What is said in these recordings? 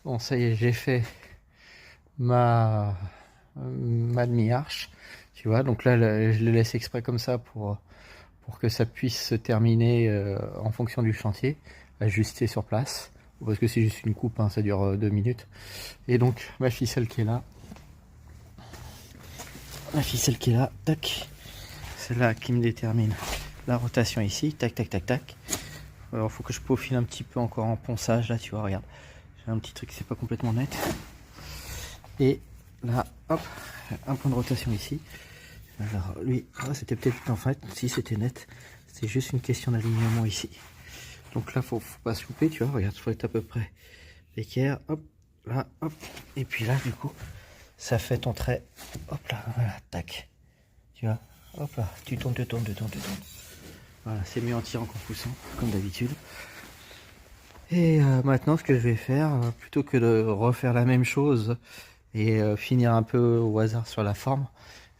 Bon, ça y est, j'ai fait ma demi-arche, tu vois. Donc là, je le laisse exprès comme ça pour que ça puisse se terminer en fonction du chantier, ajuster sur place. Parce que c'est juste une coupe, hein, ça dure 2 minutes. Et donc, ma ficelle qui est là. La ficelle qui est là, tac. C'est là qui me détermine la rotation ici, tac, tac, tac, tac. Alors, il faut que je peaufine un petit peu encore en ponçage, là, tu vois, regarde. J'ai un petit truc qui c'est pas complètement net. Et là, hop, un point de rotation ici. Alors, lui, c'était peut-être, en fait, si c'était net, c'est juste une question d'alignement ici. Donc là, faut pas se louper, tu vois, regarde, faut être à peu près d'équerre, hop, là, hop. Et puis là, du coup, ça fait ton trait, hop là, voilà, tac. Tu vois, hop là, tu tournes, tu tournes, tu tournes, tu tournes. Voilà, c'est mieux en tirant qu'en poussant, comme d'habitude. Et maintenant, ce que je vais faire, plutôt que de refaire la même chose et finir un peu au hasard sur la forme,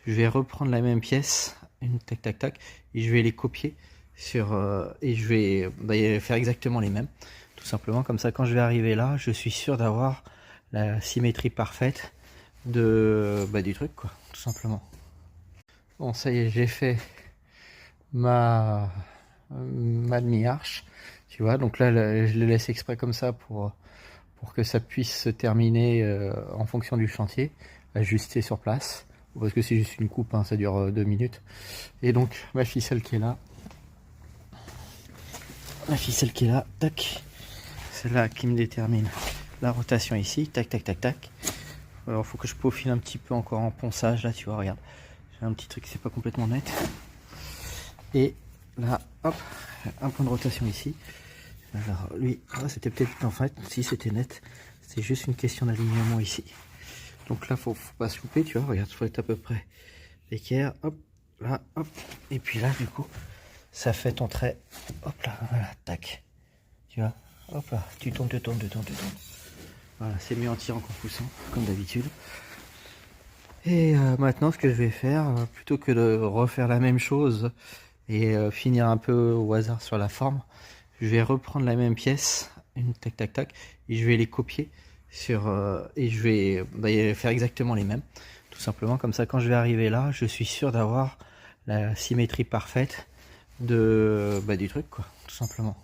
je vais reprendre la même pièce, une tac tac tac, et je vais les copier sur et je vais faire exactement les mêmes, tout simplement. Comme ça, quand je vais arriver là, je suis sûr d'avoir la symétrie parfaite du truc, quoi, tout simplement. Bon, ça y est, j'ai fait ma demi-arche, tu vois. Donc là, je le laisse exprès comme ça pour que ça puisse se terminer en fonction du chantier, ajuster sur place. Parce que c'est juste une coupe, hein, ça dure 2 minutes. Et donc, ma ficelle qui est là. La ficelle qui est là, tac. C'est là qui me détermine la rotation ici, tac, tac, tac, tac. Alors, il faut que je peaufine un petit peu encore en ponçage, là, tu vois, regarde. J'ai un petit truc qui c'est pas complètement net. Et là, hop, un point de rotation ici. Alors, lui, c'était peut-être, en fait, si c'était net, c'est juste une question d'alignement ici. Donc là, faut pas se louper, tu vois, regarde, faut être à peu près d'équerre, hop, là, hop. Et puis là, du coup, ça fait ton trait, hop là, voilà, tac. Tu vois, hop là, tu tournes, tu tournes, tu tournes, tu tournes. Voilà, c'est mieux en tirant qu'en poussant, comme d'habitude. Et maintenant, ce que je vais faire, plutôt que de refaire la même chose et finir un peu au hasard sur la forme, je vais reprendre la même pièce, une tac tac tac, et je vais les copier sur et je vais faire exactement les mêmes, tout simplement. Comme ça, quand je vais arriver là, je suis sûr d'avoir la symétrie parfaite du truc, quoi, tout simplement.